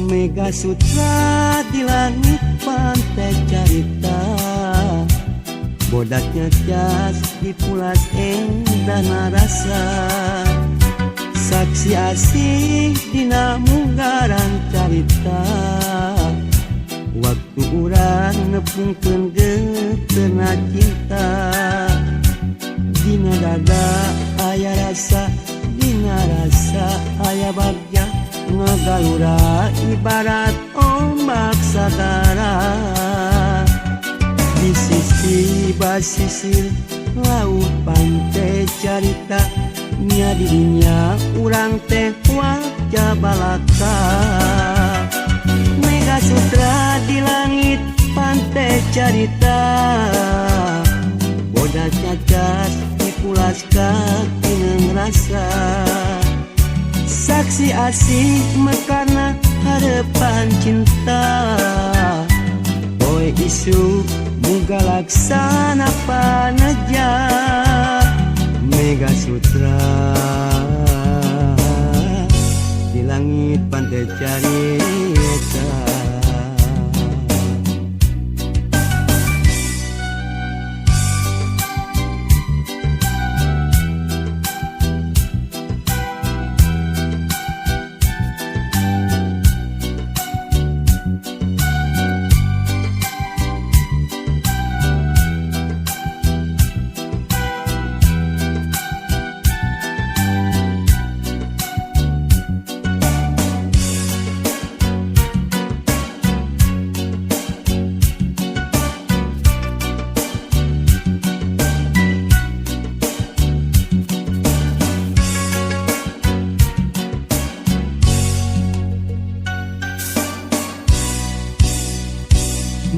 Mega Sutra di langit pantai carita, bodaknya jas di pulas endah narasa, saksi asih dina munggaran carita, waktu urang nepungkeun geuteuna cinta, dina dada aya rasa, dina rasa aya bagja, ngagalura ibarat ombak sagara, di sisi basisir laut pantai carita, nya dirinya urang teh wajah balaka. Mega Sutra di langit pantai carita, bodas nyacas di pulas kaki ngerasa, saksi asih mekarna harapan cinta, boy isu muga laksana paneja. Mega Sutra di langit pantai carita.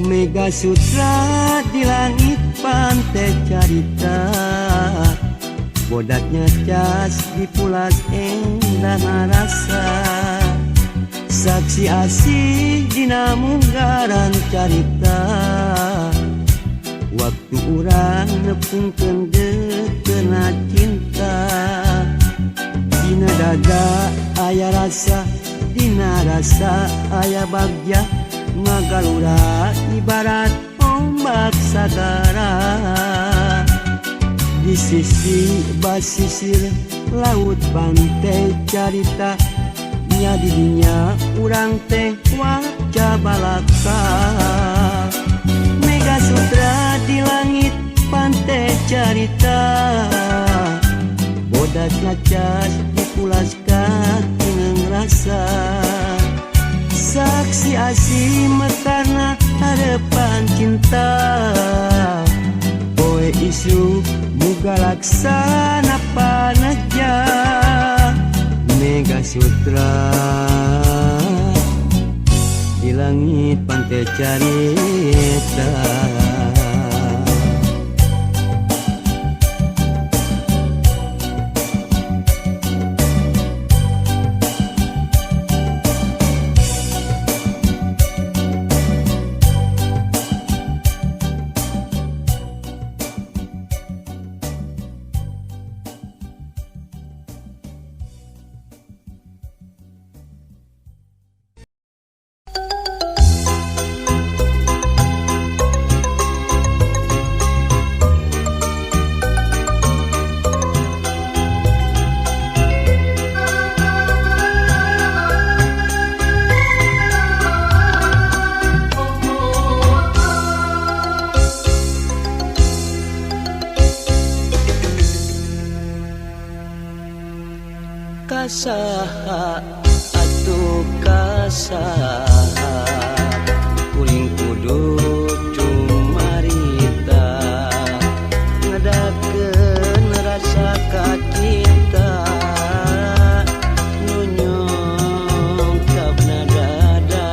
Mega Sutra di langit pantai carita, bodaknya cas di pulas endah narasa, saksi asih dina munggaran carita, waktu urang nepungkeun geuteuna cinta, dina dada aya rasa, dina rasa aya bagja, ngagalura ibarat ombak sagara, di sisi basisir laut pantai carita, nya dirinya urang teh wajah balaka. Mega Sutra di langit pantai carita, bodas ngacas di pulas kaki ngerasa, saksi asih mekarna harapan cinta, boy isu muga laksana paneja. Mega Sutra di langit pantai carita. Kasaha atuh kasaha, kuring kudu cumarita, ngadakeun rasa ka cinta, nu nyongkapna dada.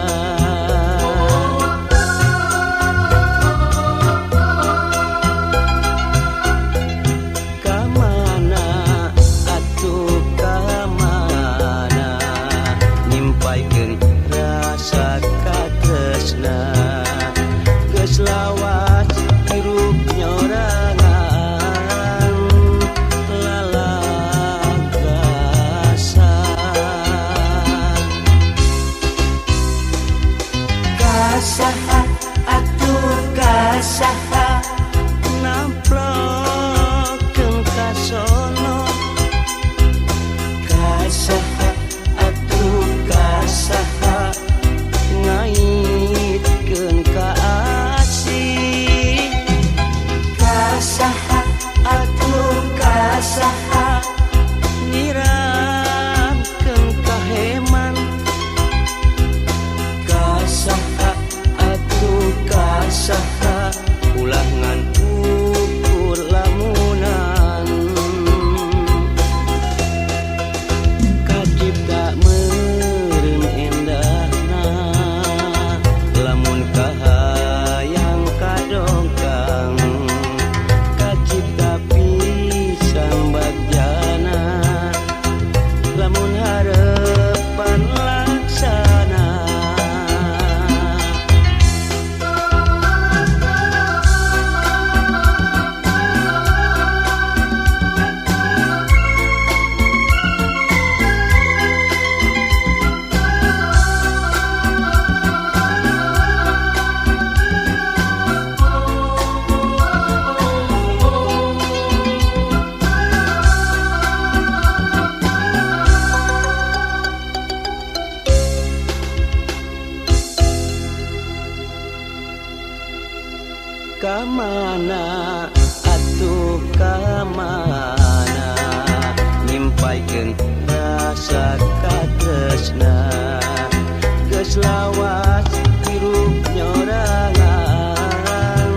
Kamana atuh nyimpaikeun rasa katresna, geus lawas hirup nyorangan lalagasan. kasaha atuh kasaha namplokeun kasono kasaha atuh kasaha ngaitkeun ka asih kasaha atuh kasaha nyiramkeun ka heman kasaha atuh kasaha ulah ngan ukur lamunan kacipta meureun endahna lamun kahayang kadongkang kacipta pisan bagjana lamun harepan laksana kamana atuh kamana nyimpaikeun rasa katresna geus lawas hirup nyorangan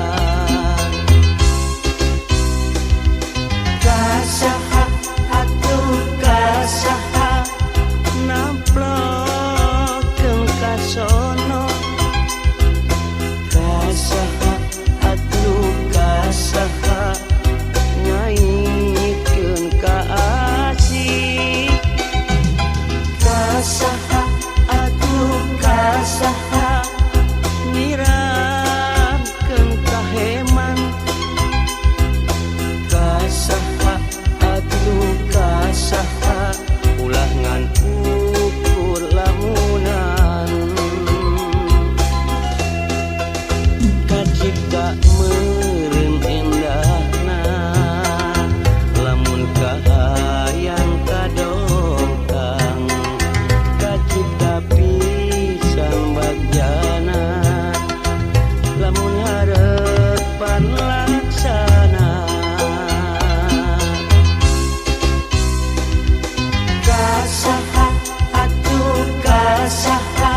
lalagasan kasaha atuh kasaha namplokeun kasono kasaha atuh kasaha ngaitkeun ka asih kasaha atuh kasaha nyiramkeun ka heman kasaha atuh kasaha ulah ngan ukur lamunan kacipta meureun endahna lamun kahayang kadongkang kacipta pisan bagjana lamun harepan laksana kasaha atuh kasaha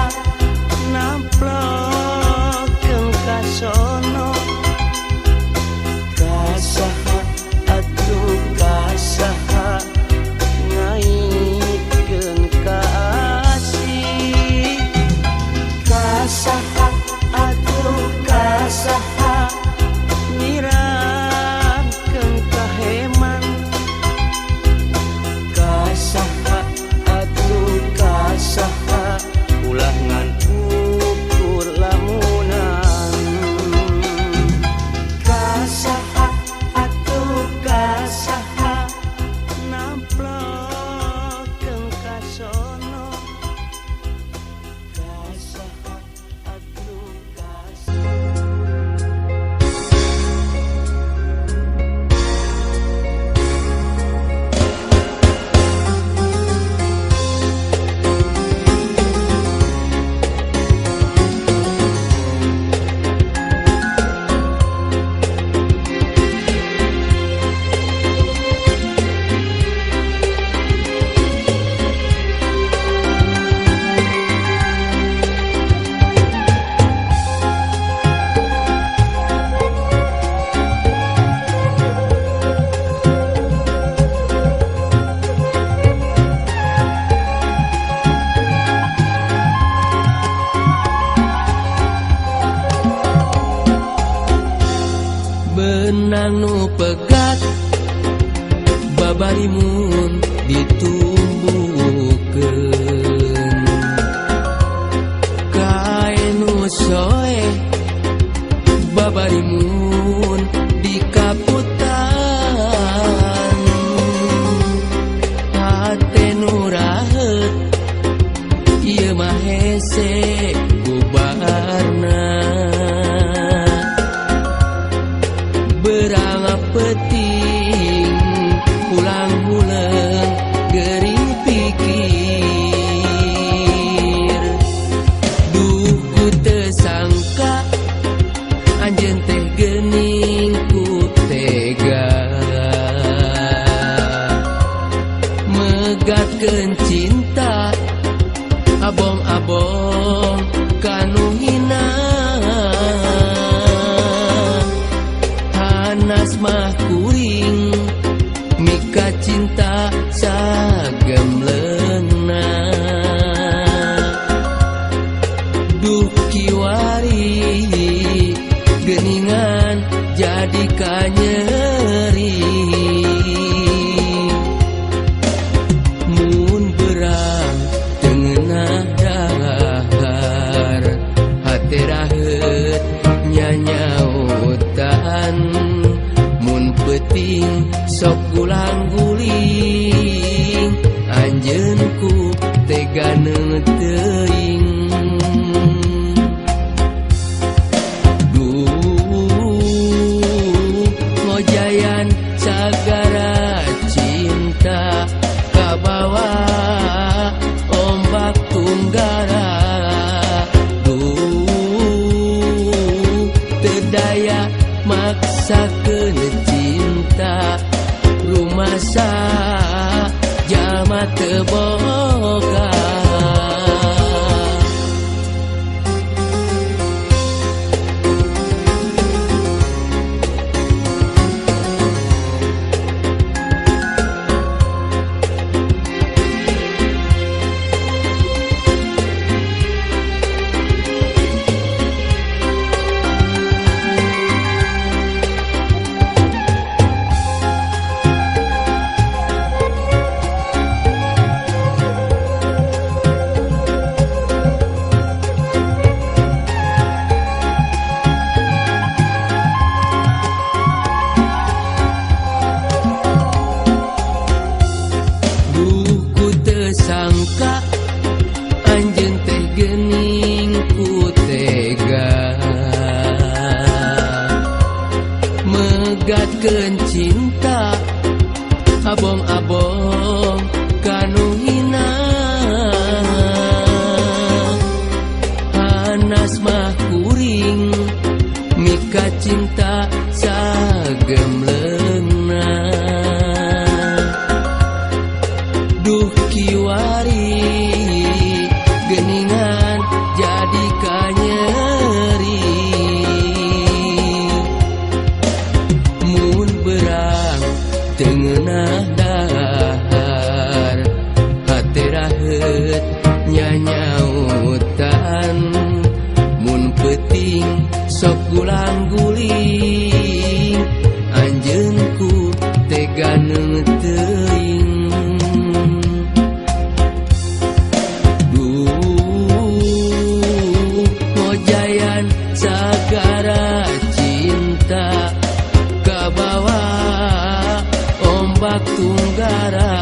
namplokeun kasono kasaha atuh kasaha ngaitkeun ka asih kasaha atuh kasaha nyiramkeun ka heman kasaha atuh kasaha ulah ngan ukur lamunan kasaha atuh kasaha namplokeun kasono kasaha atuh kasaha benang nu pegat babarimun ditumbuhkeun kae nu soe babarimun dikaputan hate nu raheut megatkeun cinta abong-abong kanu hina hanas mah kuring mika cinta sagemleungna duh kiwari geuningan jadi kanyeri mun berang tengenah dahar hate raheut nyanyautan mun peuting sok ulang guling anjeun ku tega teuing ngojayan sagara cinta kabawa ombak tunggara terdaya maksakeun cinta rumasa jalma teu boga sangka anjeun teh geuning ku tega megatkeun cinta abong-abong kanu hina hanas mah kuring mika cinta sagemleungna duh kiwari geuningan jadi kanyeri mun berang tengenah dahar hate raheut nyanyautan mun peuting sok ulang guling anjeun ku tega teuing ngojayan sagara cinta kabawa ombak tunggara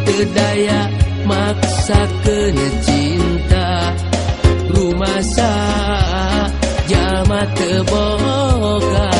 terdaya maksakeun cinta rumasa jalma teu boga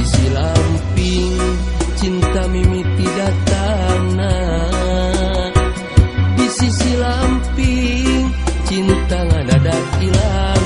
sisi lamping cinta mimiti datangna, di sisi lamping cinta ngadadak ilangna.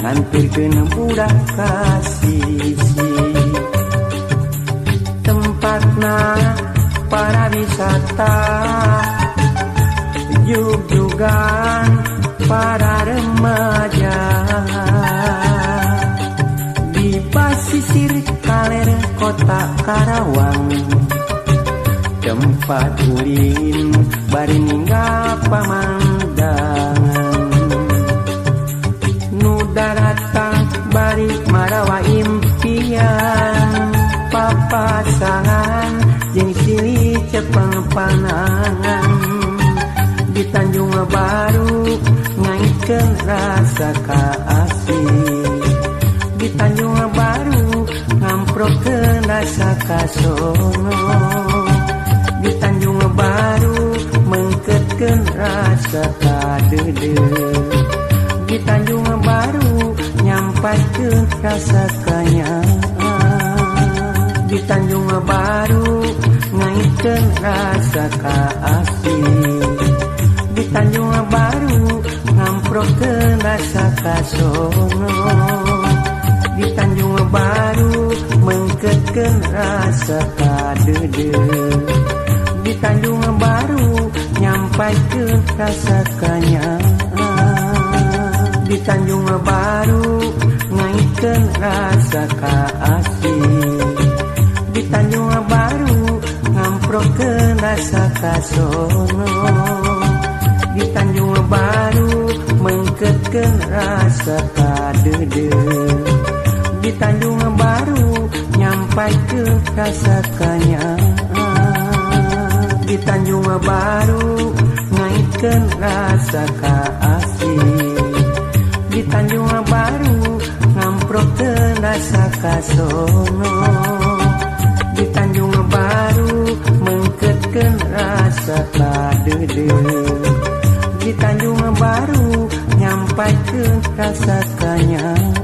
Ngampirkeun budak kasisi tempatna para wisata jug-jugan para remaja di pasisir kaler kota Karawang, tempat ulin bari ninggal pamandangan datang bari marawa impian papasangan jeung silih cepeng panangan di Tanjung Baru ngaikeun rasa kaasih, di Tanjung Baru ngamprokeun rasa kasono, di Tanjung Baru mengkeutkeun rasa kadeudeung, di Tanjung Baru nyampaikeun rasa kanyaan, di Tanjung Baru ngaikeun rasa kaasih, di Tanjung Baru ngamprokeun rasa kasono, di Tanjung Baru mengkeutkeun rasa kadeudeung, di Tanjung Baru nyampaikeun rasa kanyaan, di Tanjung Baru ngaikeun rasa kaasih di Tanjung Baru ngamprokeun rasa kasono di Tanjung Baru mengkeutkeun rasa kadede di Tanjung Baru nyampaikeun rasa kanyang di Tanjung Baru ngaikeun rasa kaasih di Tanjung Baru ngamprokeun rasa kasono di Tanjung Baru mengkeutkeun rasa kadede di Tanjung Baru nyampaikeun rasa kanyang.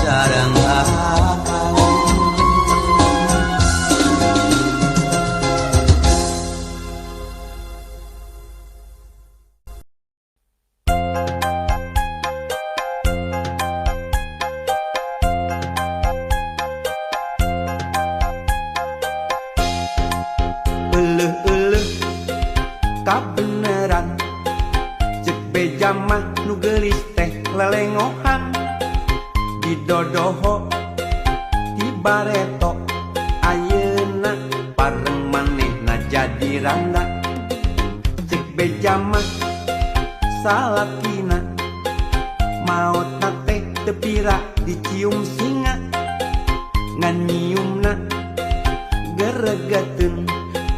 Sarang akal nu geulis teh lelengohan didodoho di bareto ayeuna pareng manehna jadi randa cek beja mah salakina maotna teh teu pira dicium singa ngan nyiumna geregeteun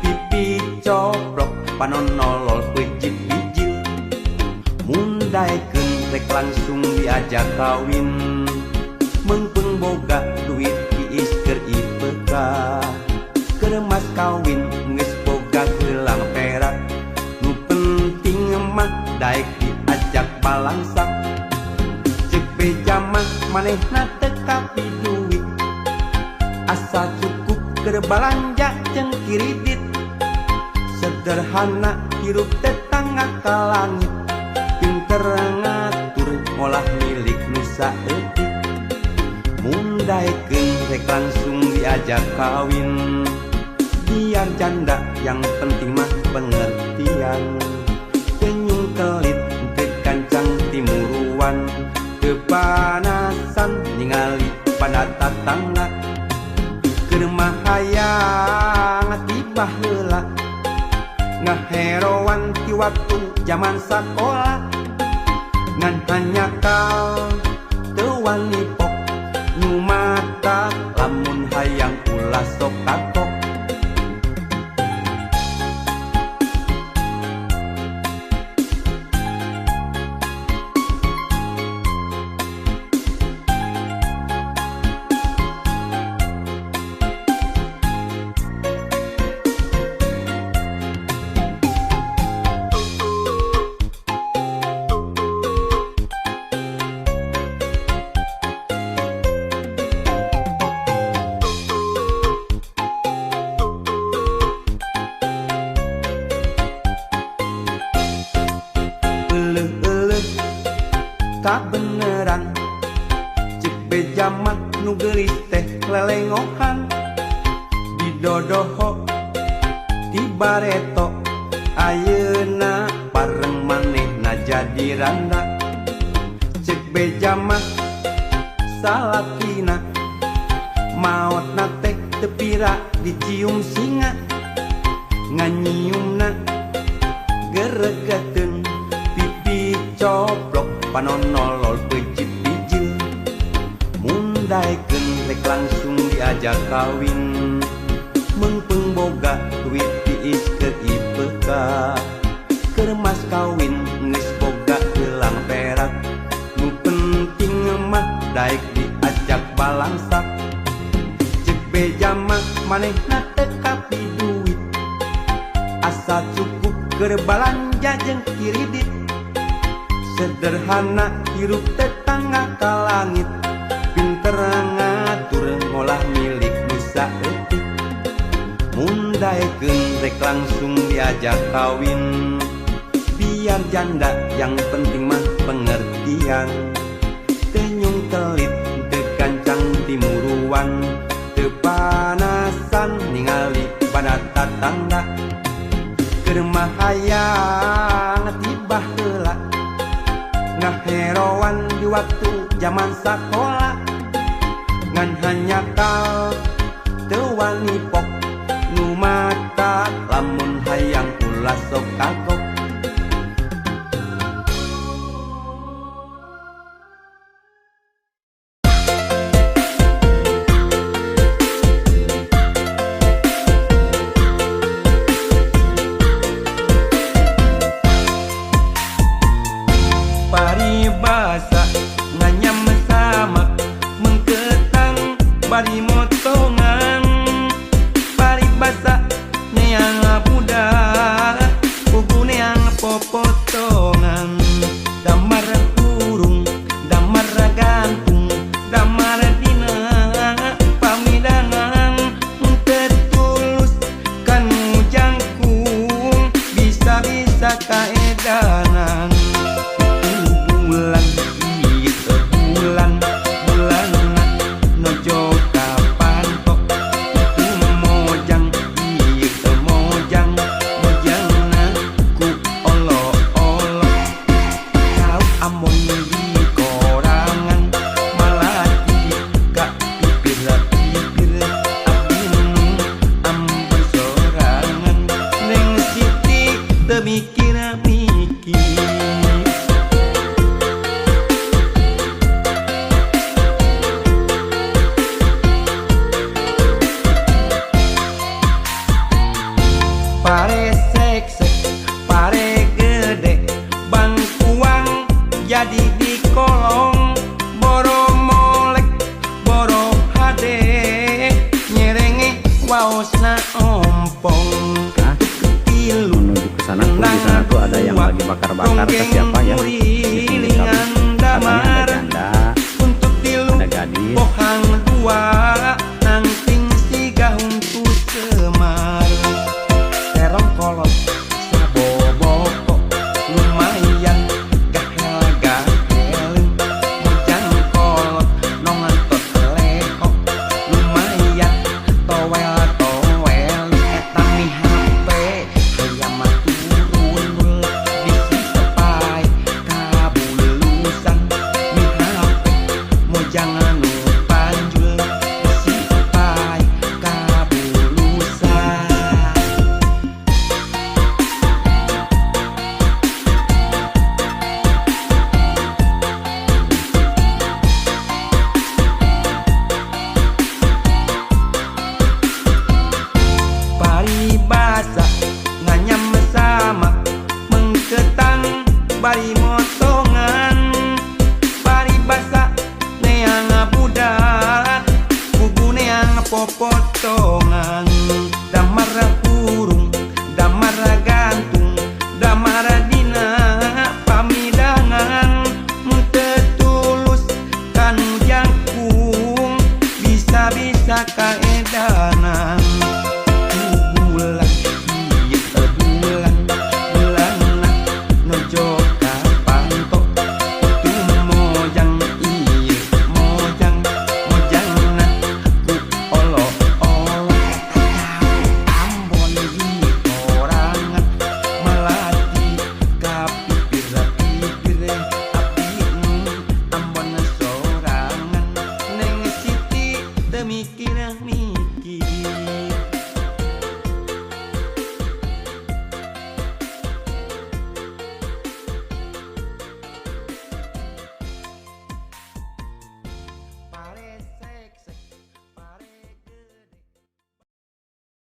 pipi coplok panonolol pejit bijil mundaekeun rek langsung diajak kawin mengpeng boga duit tiis keur IPK keur mas kawin geus boga gelang perak nu penting mah daek diajak balangsak cek beja mah manehna teu kapi duit asa cukup keur balanja jeung kiridit sederhana hirup tetangga ka langit pinter ngatur ngolah milik nu saeutik mundaekeun rek langsung diajak kawin biar janda yang penting mah pengertian senyum kelit teu kancang timuruan teu panasan ningali pada tatangga keur mah hayang tibah heula ngaheroan ti waktu zaman sakola ngan hanya kau teu wani pok nu mata lamun hayang ulah sok kapok kabeneran cek beja mah nu geulis teh lelengohan didodoho di bareto ayeuna pareng manehna jadi randa cek beja mah salakina maotna teh teu pira dicium singa ngan nyiumna geregeteun pipi coplok panonolol pejit bijil mundaekeun rek langsung diajak kawin mengpeng boga duit tiis keur IPK keur mas kawin geus boga gelang perak nu penting mah daek diajak balangsak cek beja mah manehna teu kapi duit asa cukup keur balanja jeung kiridit sederhana hirup tetangga ka langit pinter ngatur ngolah milik nu saeutik mundaekeun rek langsung diajak kawin biar janda yang penting mah pengertian tenyung kelit teu kancang timuruan teu panasan ningali pada tatangga keur mah hayang tibah heula ngaheroan di waktu zaman sakola ngan hanya kau teu wani pok nu mata lamun hayang ulah sok kakok paribasa nganyam sama mengketang bari motongan paribasa neang buda buku neang popotongan damar kurung damar gantung damar dina pamidangan tertulus kan jangkung bisa-bisa kaedanan bulan Amun di korangan malati gak pipir-pipir abdi nu amben sorangan neng Siti teu mikir-mikir. Pare seksek, pare gede, bangkuang jadi di kolong, boro molek, boro hade, nyerenge waosna ompong. Ketilu Menuju ke sana pun di sana tuh ada yang lagi bakar-bakar ke siapa ya? Di sini katanya ada janda, untuk tilu ada gadis. pohang dua, nangting siga untuk semar. Terong kolot saboboko lumayan gahel-gahel, hujan kolot nongan tot leko lumayan towel-towel eta mi HP aya mah turun bisi sepai kabulusan mi HP mau jangan panjul bisi sepai kabulusan. Paribasa nganyam sama mengketang bari motongan paribasa neang budak bubu neang popotongan damar burung damar gantung damar dina pamidangan mutetulus kanu jangkung bisa-bisa kaedanan. Bulan ieu bulan bulanna nojo ka panto tu mojang ieu mojangna ku olo-olo Ambon di korangan malati ka pipir-pipir abdi nu Ambon sorangan neng Siti teu mikir-mikir.